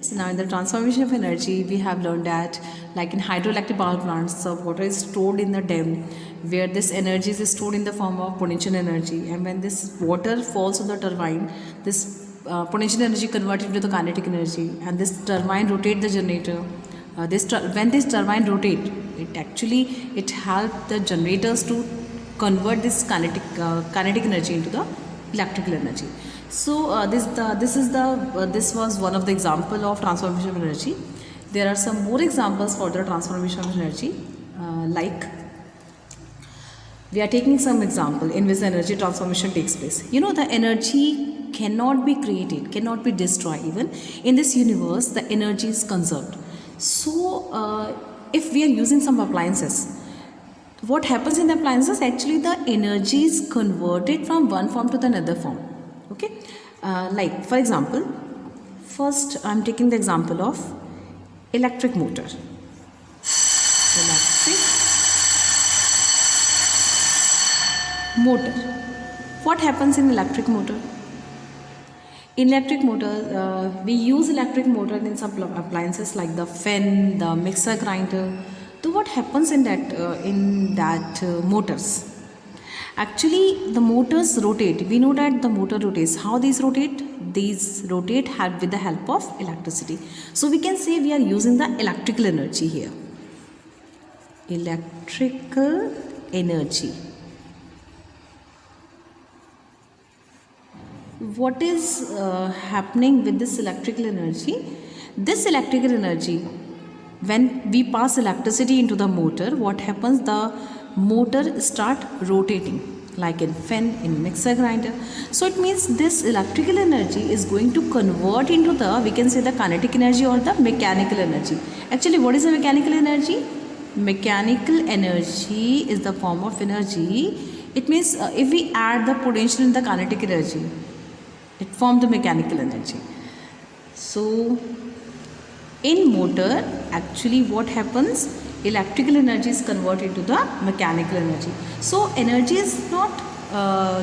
So now in the transformation of energy, we have learned that like in hydroelectric power plants, the water is stored in the dam where this energy is stored in the form of potential energy, and when this water falls on the turbine, this potential energy converted into the kinetic energy, and this turbine rotate the generator. When this turbine rotate, it helps the generators to convert this kinetic energy into the electrical energy. So this was one of the example of transformation of energy. There are some more examples for the transformation of energy, like we are taking some example in which energy transformation takes place. You know, the energy cannot be created, cannot be destroyed. Even in this universe, the energy is conserved. So if we are using some appliances, what happens in the appliances? Actually, the energy is converted from one form to the another form. Okay, like for example, first I'm taking the example of electric motor. Electric motor. What happens in electric motor? In electric motor, we use electric motor in some appliances like the fan, the mixer grinder. So what happens in that motors? Actually, the motors rotate. We know that the motor rotates. How these rotate? These rotate with the help of electricity. So we can say we are using the electrical energy here. Electrical energy. What is happening with this electrical energy? This electrical energy, when we pass electricity into the motor, what happens? The motor start rotating like in fan, in mixer grinder. So it means this electrical energy is going to convert into the, we can say, the kinetic energy or the mechanical energy. Actually, what is the mechanical energy? Mechanical energy is the form of energy. It means if we add the potential in the kinetic energy, it forms the mechanical energy. So in motor, actually what happens? Electrical energy is converted to the mechanical energy. So energy is not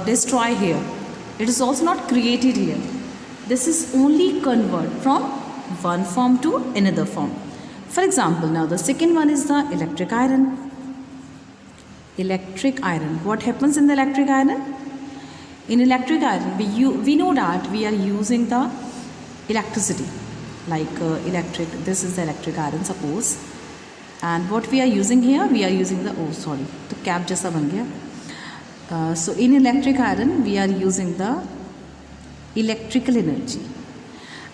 destroyed here. It is also not created here. This is only convert from one form to another form. For example, now the second one is the electric iron. Electric iron. What happens in the electric iron? In electric iron, we know that we are using the electricity, like this is the electric iron, suppose. And what we are using here, we are using the, the cap jaisa ban gaya. So in electric iron, we are using the electrical energy.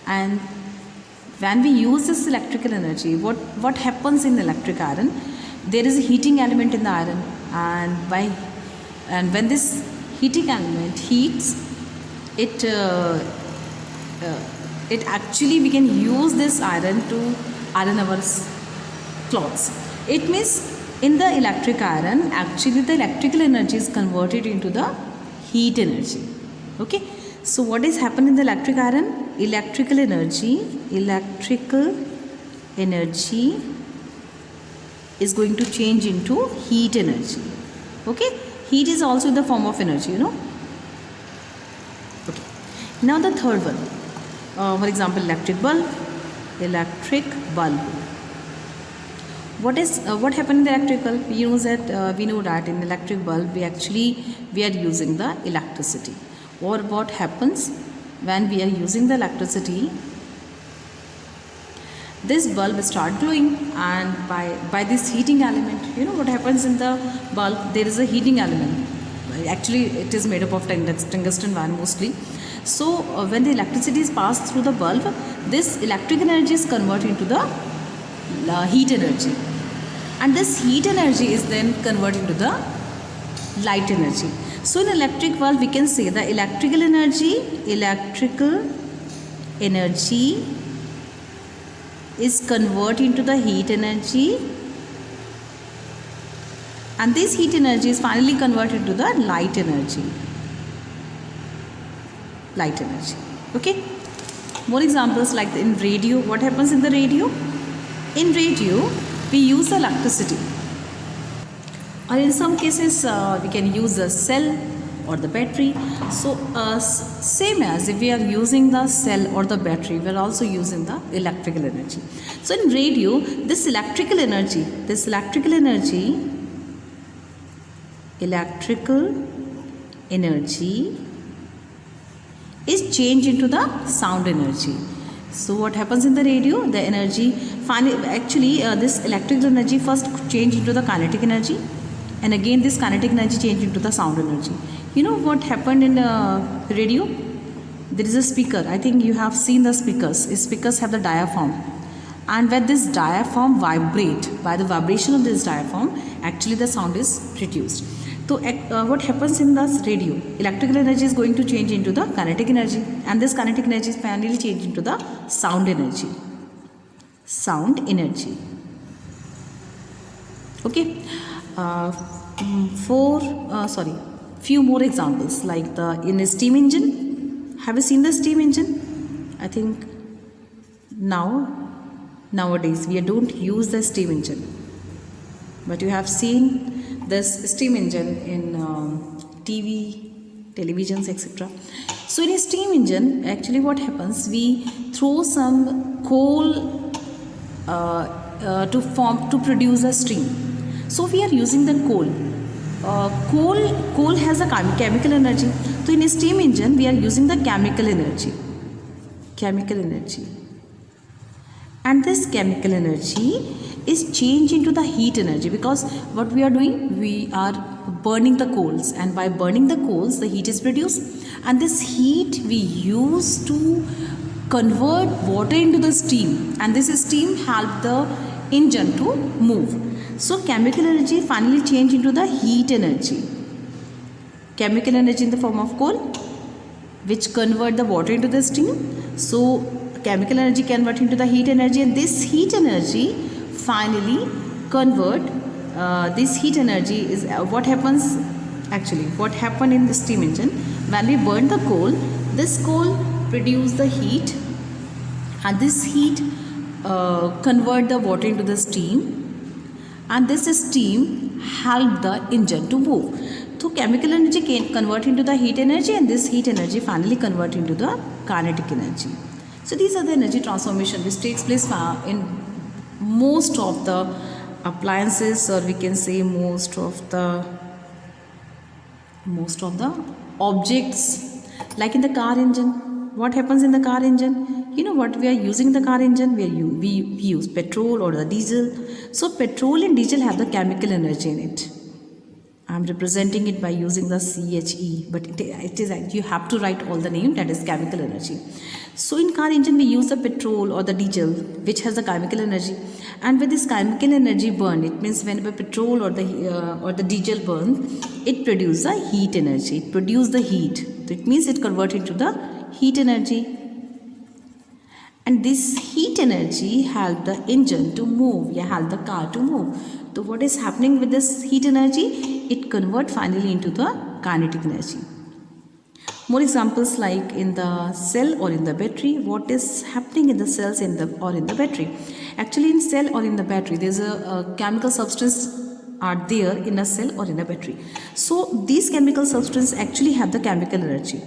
And when we use this electrical energy, what happens in electric iron? There is a heating element in the iron, and when this heating element heats, it actually we can use this iron to iron our clothes. It means in the electric iron, actually the electrical energy is converted into the heat energy. Okay, so what is happening in the electric iron? Electrical energy is going to change into heat energy. Okay, heat is also the form of energy, you know. Okay, now the third one, for example, electric bulb. What happened in the electric bulb? We know that in electric bulb we are using the electricity. Or what happens when we are using the electricity? This bulb start glowing, and by this heating element, you know what happens in the bulb? There is a heating element. Actually, it is made up of tungsten wire mostly. So when the electricity is passed through the bulb, this electric energy is converted into the heat energy, and this heat energy is then converted into the light energy. So in electric bulb, we can say the electrical energy is converted into the heat energy, and this heat energy is finally converted to the light energy. Okay, more examples like in radio. What happens in the radio? In radio, we use electricity, or in some cases we can use a cell or the battery. So same as if we are using the cell or the battery, we are also using the electrical energy. So in radio, this electrical energy is changed into the sound energy. So what happens in the radio? The energy this electrical energy first change into the kinetic energy, and again this kinetic energy change into the sound energy. You know what happened in radio? There is a speaker. I think you have seen the speakers. Speakers have the diaphragm, and when this diaphragm vibrate, by the vibration of this diaphragm, actually the sound is produced. So what happens in this radio? Electrical energy is going to change into the kinetic energy, and this kinetic energy is finally changed into the sound energy. Okay. Few more examples, like in a steam engine. Have you seen the steam engine? I think nowadays we don't use the steam engine, but you have seen this steam engine in televisions, etc. So in a steam engine, actually what happens, we throw some coal to produce a steam. So we are using the coal. Coal has a chemical energy. So in a steam engine, we are using the chemical energy. And this chemical energy is changed into the heat energy, because what we are doing, we are burning the coals, and by burning the coals the heat is produced, and this heat we use to convert water into the steam, and this steam help the engine to move. So chemical energy finally change into the heat energy. Chemical energy in the form of coal, which convert the water into the steam. So chemical energy convert into the heat energy, and this heat energy finally convert this heat energy is what happened in the steam engine. When we burn the coal, this coal produce the heat, and this heat convert the water into the steam, and this steam help the engine to move. So chemical energy can convert into the heat energy, and this heat energy finally convert into the kinetic energy. So these are the energy transformation which takes place in most of the appliances, or we can say most of the objects, like in the car engine. What happens in the car engine? You know what we are using in the car engine? We use petrol or the diesel. So petrol and diesel have the chemical energy in it. I am representing it by using the CHE, but it is you have to write all the name, that is chemical energy. So in car engine we use the petrol or the diesel, which has the chemical energy, and when this chemical energy burn, it means when the petrol or the diesel burn, it produces the heat energy. It produces the heat. So it means it converts into the heat energy, and this heat energy help the engine to move, help the car to move. So what is happening with this heat energy? It convert finally into the kinetic energy. More examples, like in the cell or in the battery. What is happening in the cells or in the battery? Actually, in cell or in the battery, there's a chemical substance are there in a cell or in a battery. So these chemical substances actually have the chemical energy,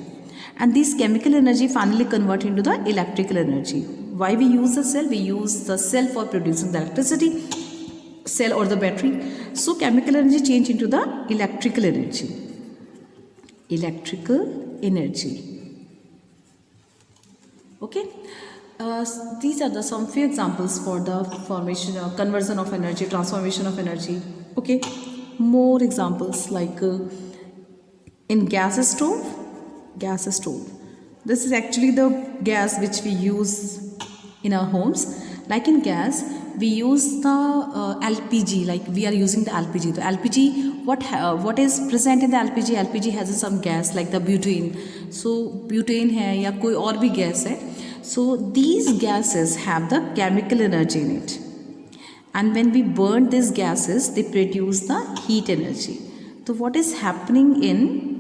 and this chemical energy finally convert into the electrical energy. Why we use the cell? We use the cell for producing the electricity, cell or the battery. So chemical energy change into the electrical energy. Okay. These are some few examples for the formation or conversion of energy, transformation of energy. Okay. More examples, like in gas stove. This is actually the gas which we use in our homes. Like in gas, we use the LPG, like we are using the LPG. The LPG, what is present in the LPG? LPG has some gas like the butane. So butane hai ya koi aur bhi gas hai. So these gases have the chemical energy in it. And when we burn these gases, they produce the heat energy. So what is happening in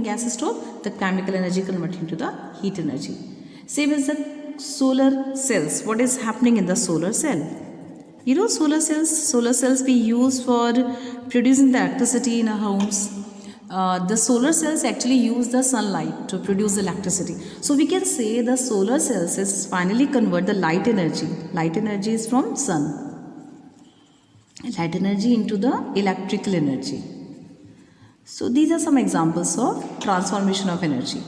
gas stove? The chemical energy converted into the heat energy. Same as the solar cells. What is happening in the solar cell? You know solar cells we use for producing the electricity in our homes. the solar cells actually use the sunlight to produce electricity. So we can say the solar cells is finally convert the light energy. Light energy is from sun. Light energy into the electrical energy. So these are some examples of transformation of energy.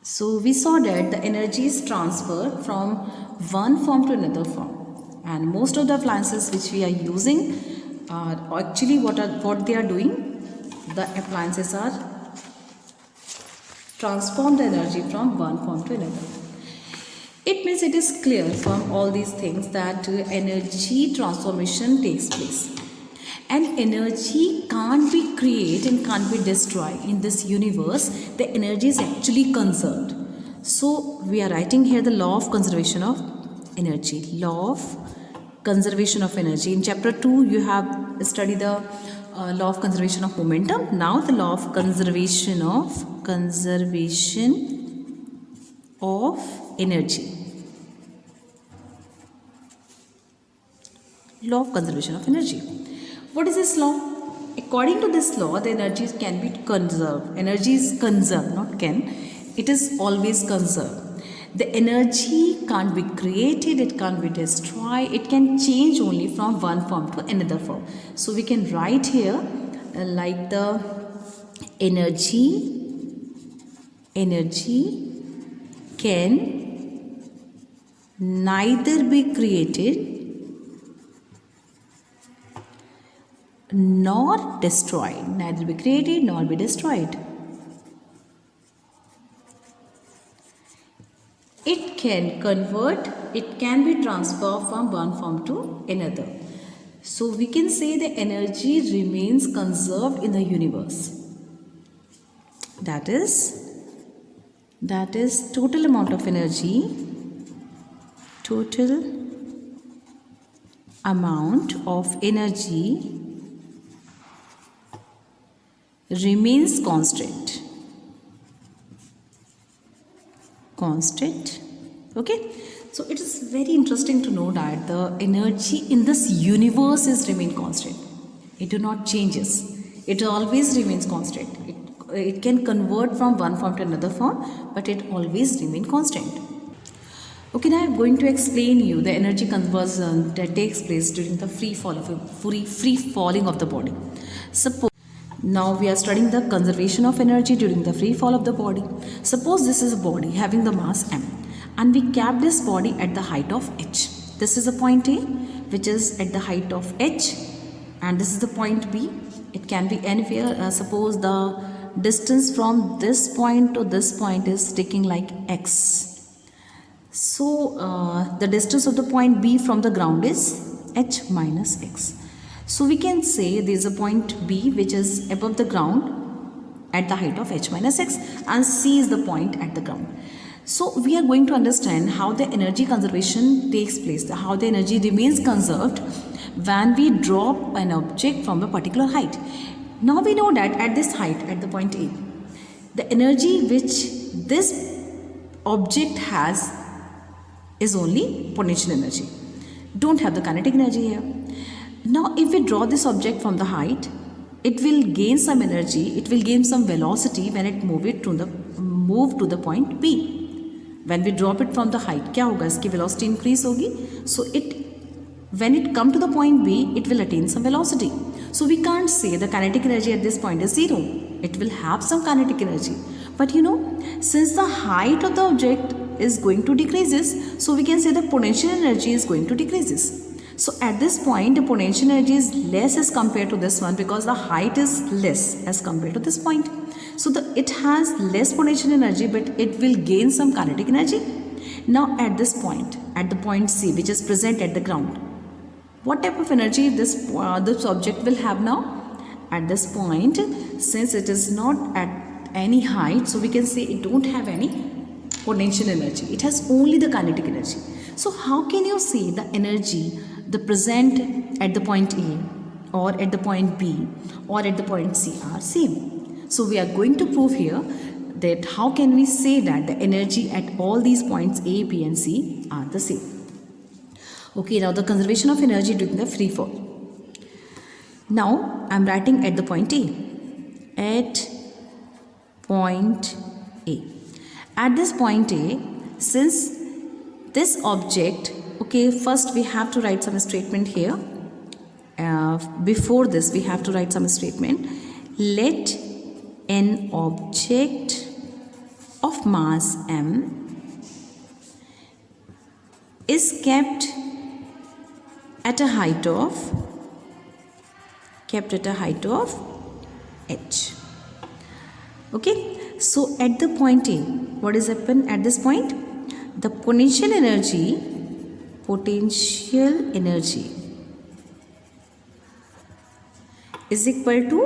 So we saw that the energy is transferred from one form to another form, and most of the appliances which we are using are actually what they are doing. The appliances are transform the energy from one form to another. It means it is clear from all these things that energy transformation takes place. And energy can't be created and can't be destroyed. In this universe, the energy is actually conserved. So we are writing here the law of conservation of energy. Law of conservation of energy. In chapter 2, you have studied the law of conservation of momentum. Now the law of conservation of energy. Law of conservation of energy. What is this law? According to this law, the energy can be conserved. Energy is conserved, not can. It is always conserved. The energy can't be created, it can't be destroyed, it can change only from one form to another form. So we can write here like the energy can neither be created nor destroyed. Neither be created nor be destroyed. It can convert, it can be transferred from one form to another. So we can say the energy remains conserved in the universe. That is total amount of energy, remains constant. Okay, so it is very interesting to know that the energy in this universe is remain constant. It do not changes. It always remains constant. It can convert from one form to another form, but it always remain constant. Okay, now I am going to explain you the energy conversion that takes place during the free falling of the body. Suppose now we are studying the conservation of energy during the free fall of the body. Suppose this is a body having the mass m, and we kept this body at the height of h. This is the point A, which is at the height of h, and this is the point B. It can be anywhere. Suppose the distance from this point to this point is taking like x. So the distance of the point B from the ground is h minus x. So we can say there is a point B which is above the ground at the height of h minus x, and C is the point at the ground. So we are going to understand how the energy conservation takes place, how the energy remains conserved when we drop an object from a particular height. Now we know that at this height, at the point A, the energy which this object has is only potential energy. Don't have the kinetic energy here. Now if we draw this object from the height, it will gain some energy, it will gain some velocity when it move to the point B. When we drop it from the height, क्या होगा? इसकी velocity increase होगी. So when it come to the point B, it will attain some velocity. So we can't say the kinetic energy at this point is 0. It will have some kinetic energy. But since the height of the object is going to decreases, so we can say the potential energy is going to decreases. So at this point, the potential energy is less as compared to this one, because the height is less as compared to this point. So it has less potential energy, but it will gain some kinetic energy. Now at this point, at the point C, which is present at the ground, what type of energy this object will have now? At this point, since it is not at any height, so we can say it don't have any potential energy. It has only the kinetic energy. So how can you say the energy, the present at the point A or at the point B or at the point C are same? So we are going to prove here that how can we say that the energy at all these points A, B and C are the same. Okay, now the conservation of energy during the free fall. Now I am writing at the point A. at point A. At this point A, since this object, okay, first we have to write some statement here. Before this, we have to write some statement. Let an object of mass m is kept at a height of h. Okay, so at the point A, what is happened at this point? The potential energy is equal to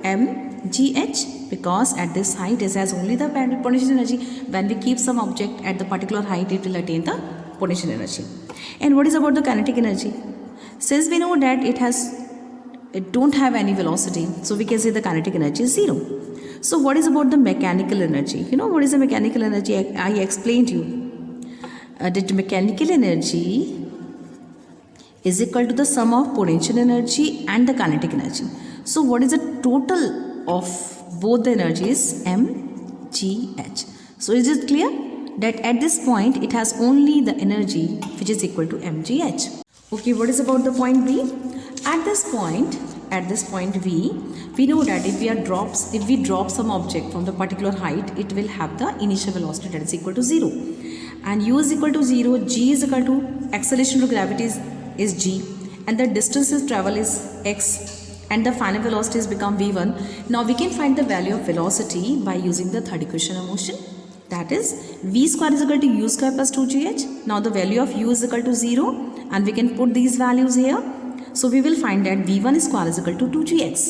mgh, because at this height it has only the potential energy. When we keep some object at the particular height, it will attain the potential energy. And what is about the kinetic energy? Since we know that it don't have any velocity, so we can say the kinetic energy is 0. So what is about the mechanical energy? You know what is the mechanical energy? I explained you that mechanical energy is equal to the sum of potential energy and the kinetic energy. So what is the total of both the energies? mgh. So is it clear that at this point it has only the energy which is equal to mgh. Okay, what is about the point B? At this point B, we know that if we drop some object from the particular height, it will have the initial velocity that is equal to 0. And u is equal to 0, g is equal to acceleration to gravity is g, and the distance travel is x, and the final velocity is become v1. Now we can find the value of velocity by using the third equation of motion. That is v square is equal to u square plus 2gh. Now the value of u is equal to 0, and we can put these values here. So we will find that v1 square is equal to 2gx.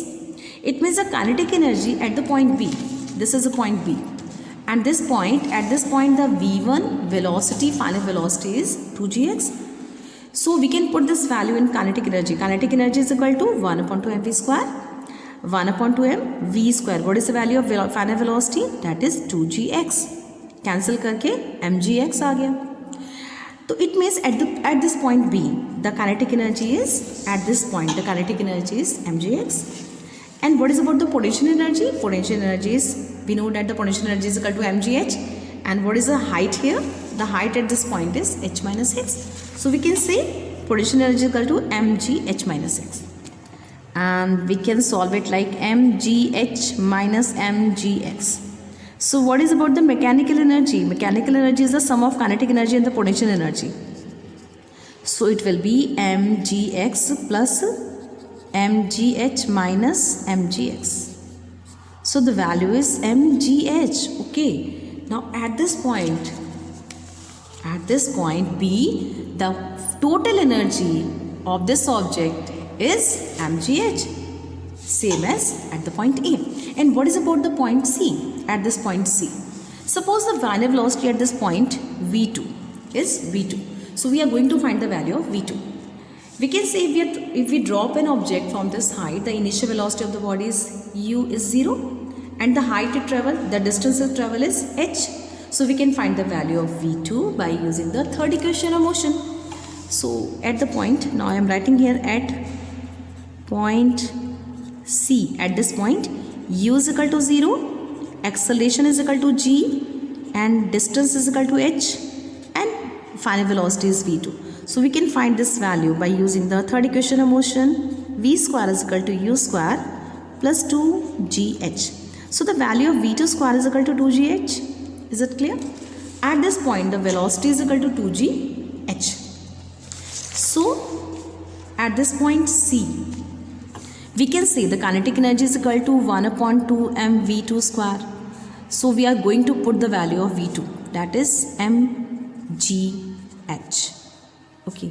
It means the kinetic energy at the point B. This is the point B. And at this point the v1 velocity, final velocity is 2gx. So we can put this value in kinetic energy. Kinetic energy is equal to 1 upon 2 mv square, 1 upon 2 m v square. What is the value of final velocity? That is 2gx. Cancel करके mgx आ गया. So it means at this point B, the kinetic energy is mgx. And what is about the potential energy? Potential energy is, we know that the potential energy is equal to mgh. And what is the height here? The height at this point is h minus x. So we can say potential energy is equal to mgh minus x. And we can solve it like mgh minus mgx. So what is about the mechanical energy? Mechanical energy is the sum of kinetic energy and the potential energy. So it will be mgx plus mgh minus mgx. So the value is mgh. Okay. Now at this point B, the total energy of this object is mgh, same as at the point A. And what is about the point C? At this point C, suppose the final velocity at this point v2 is v2. So we are going to find the value of v2. We can say if we drop an object from this height, the initial velocity of the body is u is 0, and the height it travel, the distance it travel is h. So we can find the value of v2 by using the third equation of motion. So at the point, now I am writing here at point C. At this point, u is equal to 0, acceleration is equal to g, and distance is equal to h, and final velocity is v2. So we can find this value by using the third equation of motion. V square is equal to u square plus 2gh. So the value of v2 square is equal to 2gh. Is it clear? At this point, the velocity is equal to 2gh. So at this point C, we can say the kinetic energy is equal to 1 upon 2 mv2 square. So we are going to put the value of v2, that is mgh. Okay,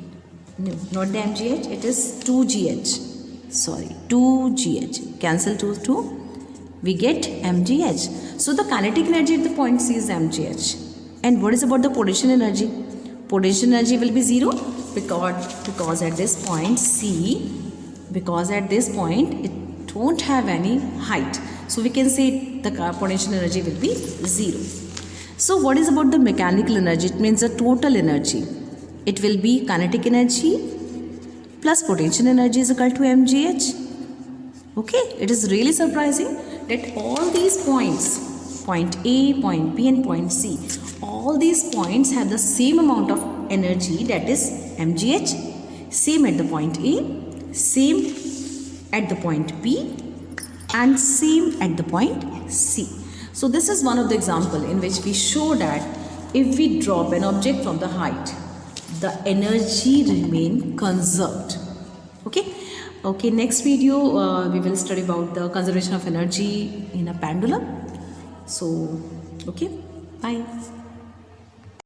no, not the mgh, it is 2gh. Sorry, 2gh. Cancel 2, we get mgh. So the kinetic energy at the point C is mgh. And what is about the potential energy? Potential energy will be 0 because at this point C, because at this point it don't have any height. So we can say the potential energy will be 0. So what is about the mechanical energy? It means the total energy. It will be kinetic energy plus potential energy is equal to mgh. Okay, it is really surprising that all these points, point A, point B and point C, all these points have the same amount of energy, that is mgh, same at the point A, same at the point B and same at the point C. So this is one of the example in which we show that if we drop an object from the height, the energy remain conserved. Okay, next video we will study about the conservation of energy in a pendulum. So okay, bye.